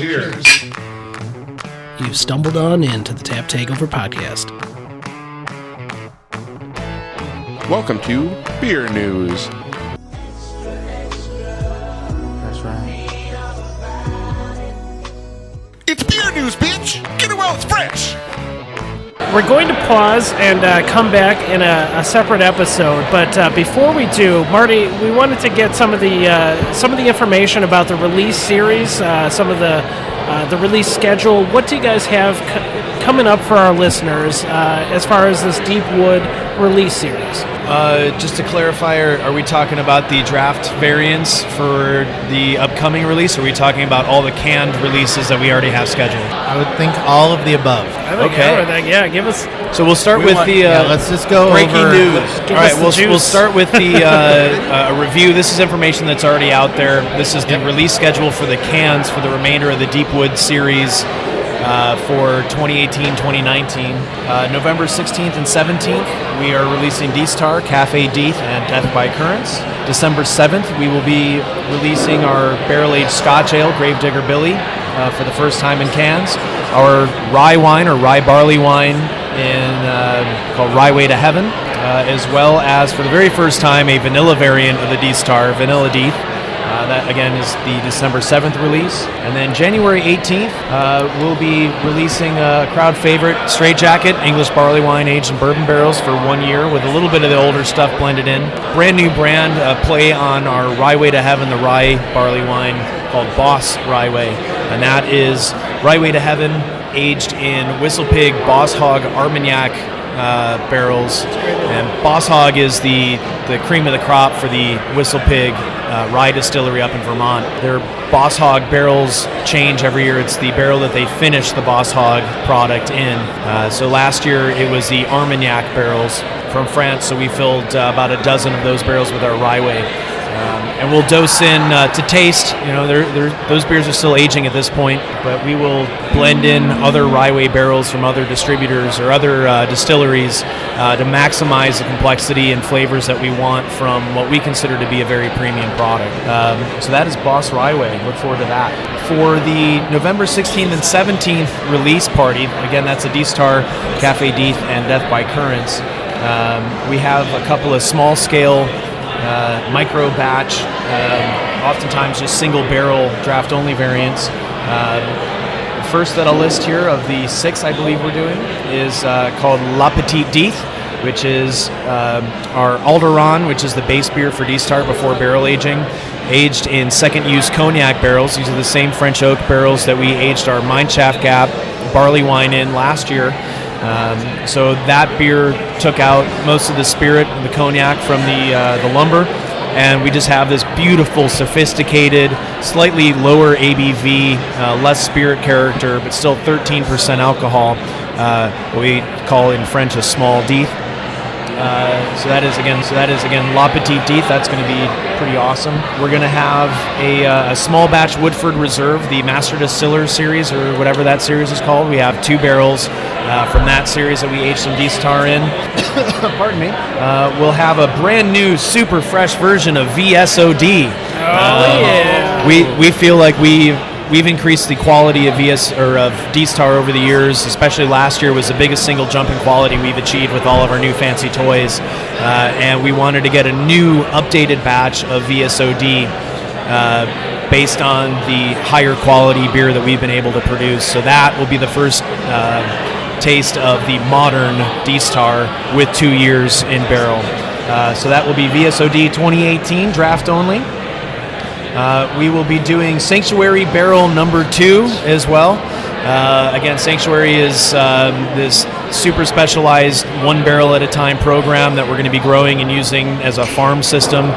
Cheers. You've stumbled on into the Tap Takeover Podcast. Welcome to Beer News. That's right. It's Beer News, bitch! Get it while it's fresh! We're going to pause and come back in a separate episode, but before we do, Marty, we wanted to get some of the information about the release series, some of the release schedule. What do you guys have coming up for our listeners as far as this Deep Wood release series? Just to clarify, are we talking about the draft variants for the upcoming release, or are we talking about all the canned releases that we already have scheduled? I would think all of the above. Okay. Yeah, give us... So we'll start with let's just go breaking over news. All right, we'll start with the a review. This is information that's already out there. This is the release schedule for the cans for the remainder of the Deep Wood series for 2018-2019. November 16th and 17th, we are releasing D-Star, Cafe Deth, and Deth by Currents. December 7th, we will be releasing our barrel-aged Scotch Ale, Gravedigger Billy, for the first time in cans. Our rye wine, or rye barley wine, called Rye Way to Heaven, as well as, for the very first time, a vanilla variant of the D-Star, Vanilla Deth. That, again, is the December 7th release. And then January 18th, we'll be releasing a crowd favorite, Straight Jacket, English barley wine aged in bourbon barrels for 1 year with a little bit of the older stuff blended in. Brand new brand, play on our Rye Way to Heaven, the rye barley wine called Boss Rye Way. And that is Rye Way to Heaven, aged in Whistle Pig, Boss Hog, Armagnac barrels. And Boss Hog is the cream of the crop for the Whistle Pig rye distillery up in Vermont. Their Boss Hog barrels change every year. It's the barrel that they finish the Boss Hog product in. So last year it was the Armagnac barrels from France, so we filled about a dozen of those barrels with our Rye Way. And we'll dose in to taste. You know, those beers are still aging at this point, but we will blend in other Rye Way barrels from other distributors or other distilleries to maximize the complexity and flavors that we want from what we consider to be a very premium product. So that is Boss Rye Way. Look forward to that. For the November 16th and 17th release party, again, that's a D-Star, Cafe Deth, and Deth by Currents. We have a couple of small-scale micro batch, oftentimes just single barrel draft only variants. The first that I'll list here of the 6 I believe we're doing is called La Petite Deth, which is our Alderon, which is the base beer for D-Star before barrel aged in second use cognac barrels. These are the same French oak barrels that we aged our Mineshaft Gap barley wine in last year. So that beer took out most of the spirit and the cognac from the lumber, and we just have this beautiful, sophisticated, slightly lower ABV, less spirit character, but still 13% alcohol. What we call in French a small Deth. So that is again La Petite Deth. That's going to be pretty awesome. We're going to have a small batch Woodford Reserve, the Master Distiller series, or whatever that series is called. We have 2 barrels from that series that we aged some D-Star in. Pardon me. We'll have a brand new, super fresh version of VSOD. Yeah. We feel like we've increased the quality of D-Star over the years. Especially last year was the biggest single jump in quality we've achieved with all of our new fancy toys, and we wanted to get a new updated batch of VSOD based on the higher quality beer that we've been able to produce. So that will be the first taste of the modern D-Star with 2 years in barrel. So that will be VSOD 2018 draft only. We will be doing Sanctuary Barrel number 2 as well. Again, Sanctuary is this super specialized 1 barrel at a time program that we're going to be growing and using as a farm system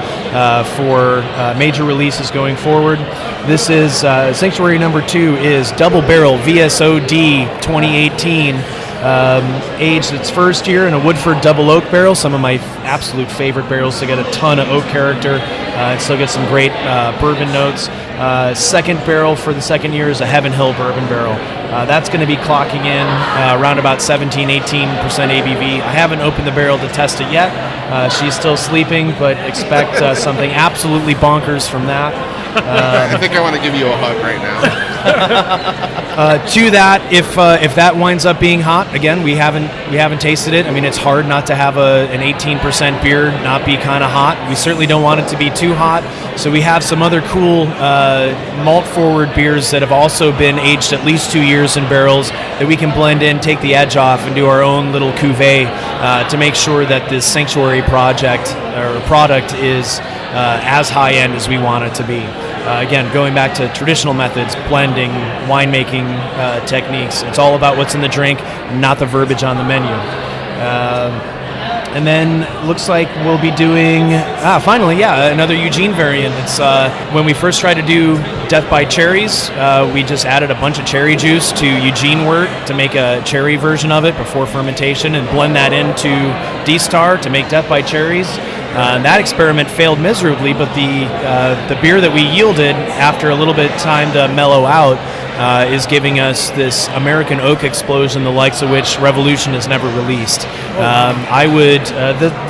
for major releases going forward. This is Sanctuary number 2 is Double Barrel VSOD 2018. Aged its first year in a Woodford Double Oak barrel, some of my absolute favorite barrels to get a ton of oak character and still get some great bourbon notes. Second barrel for the second year is a Heaven Hill bourbon barrel. That's going to be clocking in around about 17-18% ABV. I haven't opened the barrel to test it yet. She's still sleeping, but expect something absolutely bonkers from that. I think I want to give you a hug right now. To that, if that winds up being hot, again, we haven't tasted it. I mean, it's hard not to have an 18% beer not be kind of hot. We certainly don't want it to be too hot. So we have some other cool malt-forward beers that have also been aged at least 2 years in barrels that we can blend in, take the edge off, and do our own little cuvee to make sure that this Sanctuary project or product is as high-end as we want it to be. Again, going back to traditional methods, blending, winemaking techniques. It's all about what's in the drink, not the verbiage on the menu. And then looks like we'll be doing, finally, another Eugene variant. It's when we first tried to do Death by Cherries, we just added a bunch of cherry juice to Eugene wort to make a cherry version of it before fermentation and blend that into D-Star to make Death by Cherries. That experiment failed miserably, but the beer that we yielded after a little bit of time to mellow out is giving us this American oak explosion, the likes of which Revolution has never released.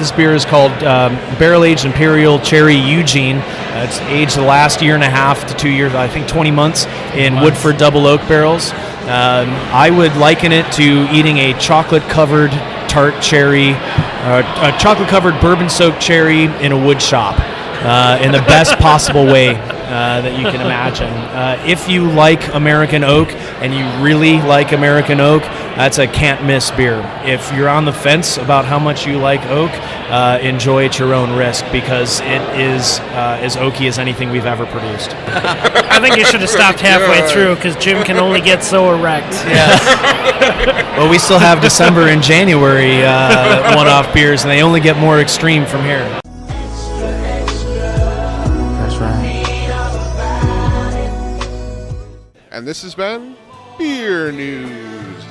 This beer is called Barrel-Aged Imperial Cherry Eugene. It's aged the last 1.5 to 2 years, I think 20 months, in Woodford double oak barrels. I would liken it to eating a chocolate-covered tart cherry, a chocolate-covered bourbon-soaked cherry in a wood shop, in the best possible way that you can imagine. If you like American oak and you really like American oak, that's a can't-miss beer. If you're on the fence about how much you like oak, enjoy at your own risk, because it is as oaky as anything we've ever produced. I think you should have stopped halfway through, because Jim can only get so erect. Yes. Well, we still have December and January one-off beers, and they only get more extreme from here. That's right. And this has been Beer News.